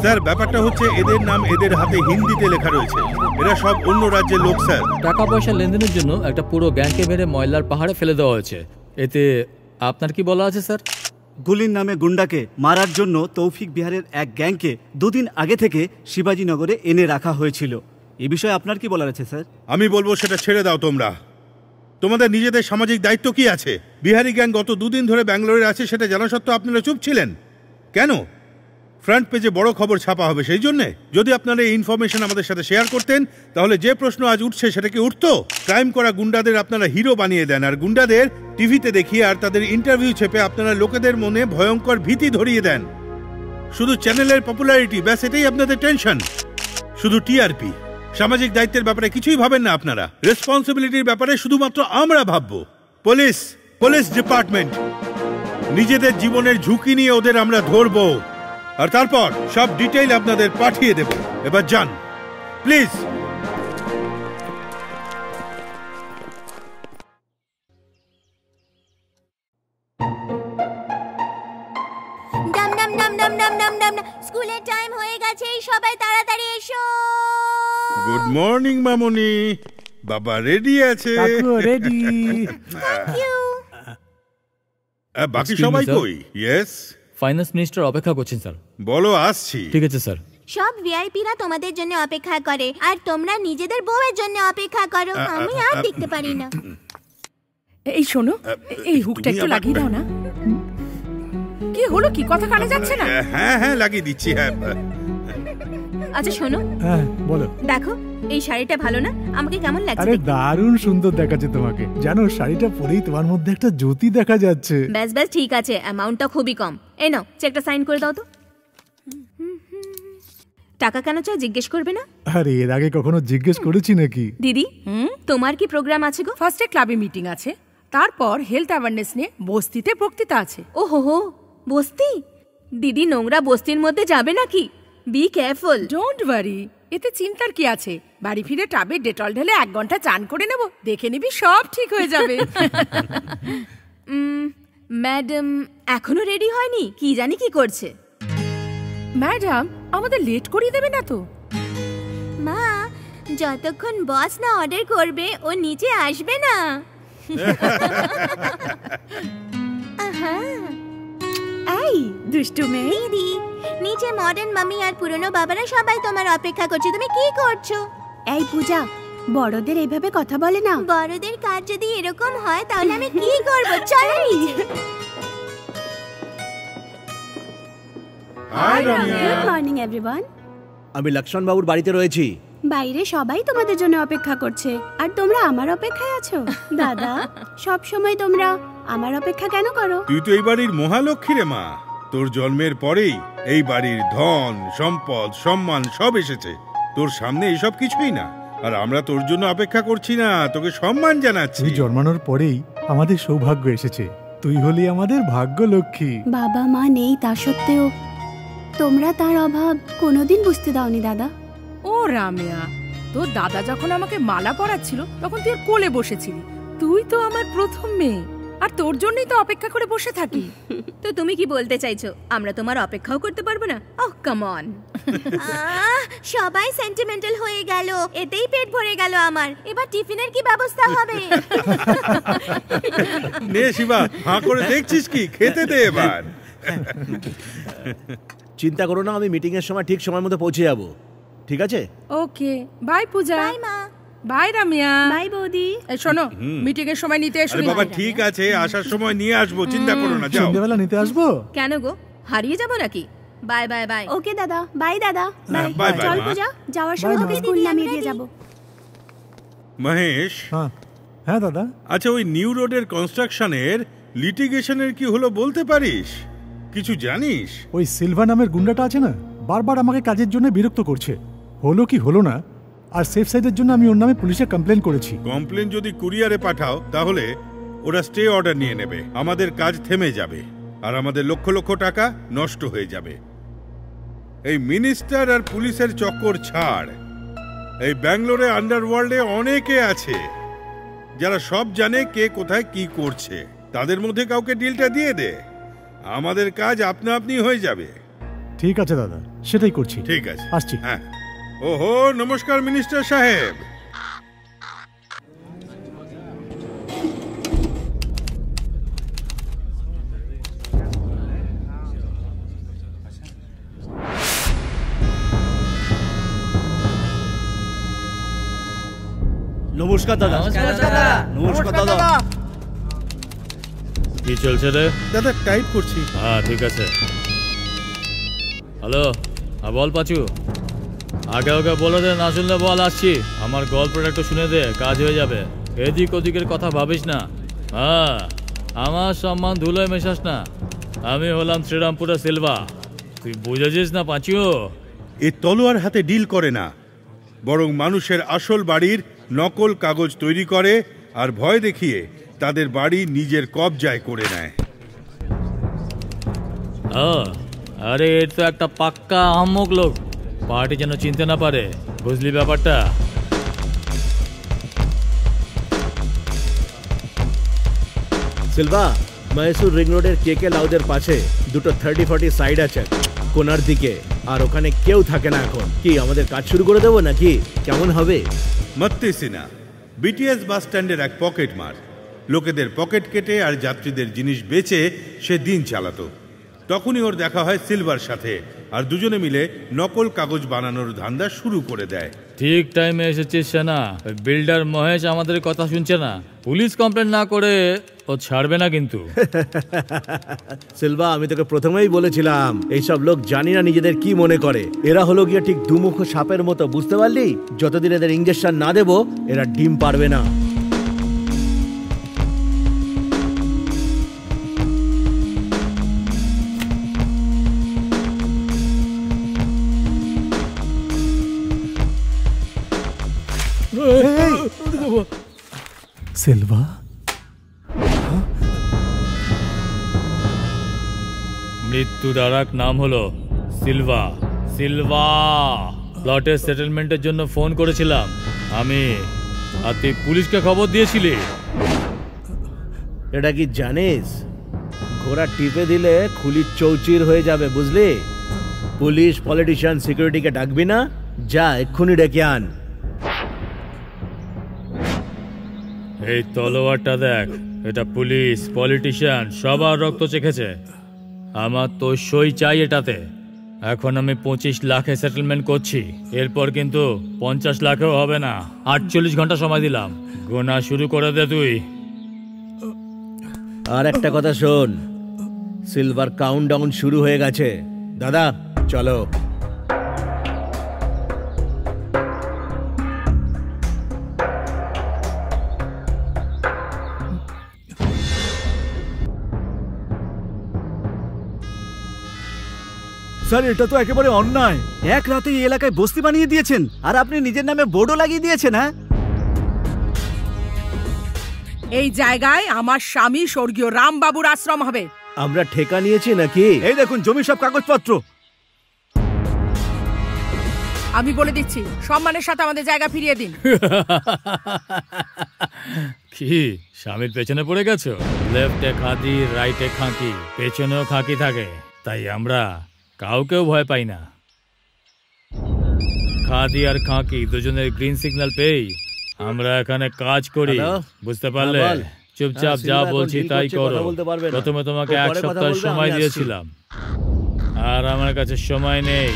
Sir ব্যাপারটা হচ্ছে এদের নাম এদের হাতে হিন্দিতে লেখা রয়েছে, এরা সব অন্য রাজ্যের লোক স্যার। টাকা পয়সা লেনদেনের জন্য একটা পুরো গ্যাংকে মেরে ময়লার পাহাড়ে ফেলে দেওয়া হয়েছে। এতে আপনার কি বলা আছে স্যার? গুলির নামে গুন্ডাকে মারার জন্য তৌফিক বিহারের এক গ্যাংকে দুদিন আগে থেকে শিবাজীনগরে এনে রাখা হয়েছিল। এ বিষয়ে আপনার কি বলার আছে স্যার? আমি বলবো সেটা ছেড়ে দাও তোমরা। তোমাদের নিজেদের সামাজিক দায়িত্ব কি আছে? বিহারি গ্যাং গত দুদিন ধরে ব্যাঙ্গালোরে আছে, সেটা জানা সত্ত্বেও আপনারা চুপ ছিলেন কেন? ফ্রন্ট পেজে বড় খবর ছাপা হবে সেই জন্যে। যদি আপনারা এই ইনফরমেশন আমাদের সাথে শেয়ার করতেন তাহলে যে প্রশ্ন আজ উঠছে সেটা কি উঠতো? ক্রাইম করা গুন্ডাদের আপনারা হিরো বানিয়ে দেন, আর গুন্ডাদের টিভিতে দেখিয়ে আর তাদের ইন্টারভিউ চেপে আপনারা লোকেদের মনে ভয়ঙ্কর ভীতি ধরিয়ে দেন। শুধু চ্যানেলের পপুলারিটি, ব্যাস এটাই আপনাদের টেনশন। শুধু টিআরপি, সামাজিক দায়িত্বের ব্যাপারে কিছুই ভাবেন না আপনারা। রেসপন্সিবিলিটির ব্যাপারে শুধুমাত্র আমরা ভাববো। পুলিশ ডিপার্টমেন্ট, নিজেদের জীবনের ঝুঁকি নিয়ে ওদের আমরা ধরবো, আর তারপর সব ডিটেইল আপনাদের পাঠিয়ে দেব। এবার যান প্লিজ। স্কুলের টাইম হয়ে গেছে, সবাই তাড়াতাড়ি এসো। গুড মর্নিং মামুনি। বাবা রেডি আছে? রেডি। Thank you. বাকি সবাই কই? ইয়েস, ফাইন্যান্স মিনিস্টার অপেক্ষা করছেন স্যার। বলো আসছি। ঠিক আছে স্যার। সব ভিআইপিরা তোমাদের জন্য অপেক্ষা করে, আর তোমরা নিজেদের বউয়ের জন্য অপেক্ষা করো। আমি আর দেখতে পারি না। এই শোনো, এই হুকটা একটু লাগিয়ে দাও না। কি হলো, কি কথা কানে যাচ্ছে না? হ্যাঁ লাগিয়ে দিচ্ছি। হ্যাঁ আচ্ছা শোনো। হ্যাঁ বলো। দেখো এই শাড়িটা ভালো না? আমাকে কেমন লাগছে? আরে দারুণ সুন্দর দেখাচ্ছে তোমাকে। জানো শাড়িটা পরেই তোমার মধ্যে একটা জ্যোতি দেখা যাচ্ছে। ব্যাস ঠিক আছে, অ্যামাউন্টটা খুবই কম। এই নাও চেকটা সাইন করে দাও তো। টাকা কেন চাই জিজ্ঞেস করবে না? আরে এর আগে কখনো জিজ্ঞেস করেছি নাকি? দিদি তোমার কি প্রোগ্রাম আছে গো? ফার্স্টে ক্লাবে মিটিং আছে, তারপর হেলথ অ্যাওয়ারনেস নিয়ে বস্তিতে বক্তৃতা আছে। ওহো বস্তি? দিদি নোংরা বস্তির মধ্যে যাবে নাকি? Be careful. ডোন্ট ওয়ারি, এতে চিন্তার কি আছে? বাড়ি ফিরে টাবে ডেটল ঢেলে 1 ঘন্টা চান করে নেব, দেখে নিবি সব ঠিক হয়ে যাবে। ম্যাডাম এখনো রেডি হয়নি, কি জানি কি করছে। ম্যাডাম আমাদের লেট করিয়ে দেবে না তো? মা যতক্ষণ বস না অর্ডার করবে ও নিচে আসবে না। এই দুষ্টু মেয়ে। দিদি নিচে মডার্ন মামি আর পুরনো বাবারা সবাই তোমার অপেক্ষা করছে, তুমি কি করছো? এই পূজা, বড়দের এইভাবে কথা বলে না। বড়দের কাজ যদি এরকম হয় তাহলে আমি কি করব? চলো নিচে। Good morning everyone. আমি লক্ষ্মণ বাবুর বাড়িতে রয়েছি। বাইরে সবাই তোমাদের জন্য অপেক্ষা করছে, আর তোমরা আমার অপেক্ষায় আছো। দাদা সব সময় তোমরা আমার অপেক্ষা কেন করো? তুই তো এই বাড়ির মহালক্ষ্মী রে মা। তোর জন্মের পরেই এই বাড়ির ধন সম্পদ সম্মান সব এসেছে। তোর সামনে এসব কিছুই না, আর আমরা তোর জন্য অপেক্ষা করছি না, তোকে সম্মান জানাচ্ছি। তুই জন্মানোর পরেই আমাদের সৌভাগ্য এসেছে। তুই হলি আমাদের ভাগ্য লক্ষ্মী। বাবা মা নেই তা সত্ত্বেও তোমরা তার অভাব কোনোদিন বুঝতে দাওনি দাদা। ও রামিয়া, তোর দাদা যখন আমাকে মালা পরাচ্ছিল তখন তুই কোলে বসেছিলি। তুই তো আমার প্রথম মেয়ে, আর তোর জন্যই তো অপেক্ষা করে বসে থাকি। তো তুমি কি বলতে চাইছো আমরা তোমার অপেক্ষাও করতে পারবো না? ওহ কাম অন। সবাই সেন্টিমেন্টাল হয়ে গেল, এতেই পেট ভরে গেল আমার। এবার টিফিনের কি ব্যবস্থা হবে? নে শিবা, হাঁ করে দেখছিস কি? খেতে দে এবার। চিন্তা করো না, আমি মিটিং এর সময় ঠিক সময় মতো পৌঁছে যাব। ঠিক আছে? Okay bye Puja. বাই মা। বাই রামিয়া। বাই বৌদি। এই শোনো, মিটিং এর সময় নিতে এসো। আরে বাবা ঠিক আছে, আসার সময় নিয়ে আসবো, চিন্তা করো না। যাও। সন্ধ্যাবেলা নিতে আসবো। কেন গো, হারিয়ে যাবো নাকি? Bye bye bye. ওকে দাদা, বাই দাদা। Bye bye. চল পূজা, যাওয়ার সময় তোকে স্কুল নামিয়ে দিয়ে যাব। মহেশ। হ্যাঁ দাদা। আচ্ছা ওই নিউ রোডের কনস্ট্রাকশনের লিটিগেশনের কি হলো বলতে পারিস? কিছু জানিস? ওই সিলভা নামের গুন্ডাটা আছে না, বারবার আমাকে কাজের জন্য বিরক্ত করছে। হলো কি হলো না, আর সেফ সাইডের জন্য আমি ওর নামে পুলিশে কমপ্লেন করেছি। কমপ্লেন যদি কুরিয়ারে পাঠাও তাহলে ওরা স্টে অর্ডার নিয়ে নেবে, আমাদের কাজ থেমে যাবে, আর আমাদের লক্ষ লক্ষ টাকা নষ্ট হয়ে যাবে। এই মিনিস্টার আর পুলিশের চক্কর ছাড়। এই ব্যাঙ্গালোরে আন্ডারওয়ার্ল্ডে অনেকে আছে যারা সব জানে কে কোথায় কি করছে। তাদের মধ্যে কাউকে ডিলটা দিয়ে দে, আমাদের কাজ আপনা আপনি হয়ে যাবে। ঠিক আছে দাদা, সেটাই করছি। ঠিক আছে, আসছি। হ্যাঁ। ওহো, নমস্কার মিনিস্টার সাহেব। নমস্কার দাদা। নমস্কার দাদা। কি চলছে রে? দাদা টাইপ করছি। হ্যাঁ ঠিক আছে। হ্যালো, হ্যাঁ বল পাচু। আগে ওকে বলে দে, না শুনলে বল আসছি। আমার গল্পটা একটু শুনে দে, কাজ হয়ে যাবে। এদিক ওদিকের কথা ভাবিস না। হ্যাঁ, আমার সম্মান ধুলোয় মেশাস না। আমি হলাম শ্রীরামপুরের সিলভা, তুই বুঝেছিস না পাচু? এ তলোয়ার হাতে ডিল করে না, বরং মানুষের আসল বাড়ির নকল কাগজ তৈরি করে আর ভয় দেখিয়ে তাদের বাড়ি নিজের কবজায় করে নেয়। আরে এর তো একটা পাক্কা আহম্মক লোক, পার্টি যেন চিনতে না পারে, বুঝলি ব্যাপারটা? সিলভা, মহীশূর রিং রোডের কেকে লাউদের পাশে দুটো 30-40 সাইড আছে কোনার দিকে, আর ওখানে কেউ থাকে না এখন। কি আমাদের কাজ শুরু করে দেবো নাকি? কেমন হবে? মত্তি সিনহা বিটিএস বাস স্ট্যান্ডের এক পকেট মার, লোকেদের পকেট কেটে আর যাত্রীদের জিনিস বেচে সে দিন চালাতো। তখনই ওর দেখা হয় সিলভার সাথে, আর দুজনে মিলে নকল কাগজ বানানোর ধান্দা শুরু করে দেয়। ঠিক টাইমে এসেছিস সেনা। বিল্ডার মহেশ আমাদের কথা শুনছে না, পুলিশ কমপ্লেন না করে ও ছাড়বে না কিন্তু। সিলভা, আমি তোকে প্রথমেই বলেছিলাম এইসব লোক জানি না নিজেদের কি মনে করে। এরা হলো গিয়ে ঠিক দুমুখ সাপের মতো, বুঝতে পারলি? যতদিন এদের ইঞ্জেকশন না দেবো এরা ডিম পারবে না। সিলভা, মৃত্যুর আর এক নাম হলো সিলভা। সিলভা প্লটের সেটেলমেন্টের জন্য ফোন করেছিলাম আমি, আর তুই পুলিশকে খবর দিয়েছিলি। এটা কি জানিস, ঘোড়া টিপে দিলে খুলির চৌচির হয়ে যাবে, বুঝলি? পুলিশ, পলিটিশিয়ান, সিকিউরিটিকে ডাকবি না? যা এক্ষুনি ডেকে আন। এই তলোয়ারটা দেখ, এটা পুলিশ, পলিটিশিয়ান সবার রক্ত চেখেছে। আমার তো সই চাই এটাতে। এখন আমি 25 লাখে সেটেলমেন্ট করছি, এরপর কিন্তু 50 লাখেও হবে না। 48 ঘন্টা সময় দিলাম, গোনা শুরু করে দে তুই। আর একটা কথা শোন, সিলভার কাউন্টডাউন শুরু হয়ে গেছে। দাদা চলো। স্যার, এটা তো একেবারে অন্যায়। এক রাতে এই এলাকায় বস্তি বানিয়ে দিয়েছেন, আর আপনি নিজের নামে বোর্ডও লাগিয়ে দিয়েছেন। হ্যাঁ, এই জায়গায় আমার স্বামী স্বর্গীয় রামবাবুর আশ্রম হবে। আমরা ঠেকা নিয়েছি নাকি? এই দেখুন জমির সব কাগজপত্র। আমি বলে দিচ্ছি, সম্মানের সাথে আমাদের জায়গা ফিরিয়ে দিন। কি স্বামীর পেছনে পড়ে গেছো? লেফটে খাদি, রাইটে খাঁকি, পেছনেও খাঁকি থাকে, তাই আমরা কাউকেও ভয় পাই না। খাদি আর খাঁকি দুজনের গ্রিন সিগন্যাল পেয়েই আমরা এখানে কাজ করি, বুঝতে পারলে? চুপচাপ যা বলছি তাই করো। প্রথমে তোমাকে 1 সপ্তাহ সময় দিয়েছিলাম, আর আমার কাছে সময় নেই।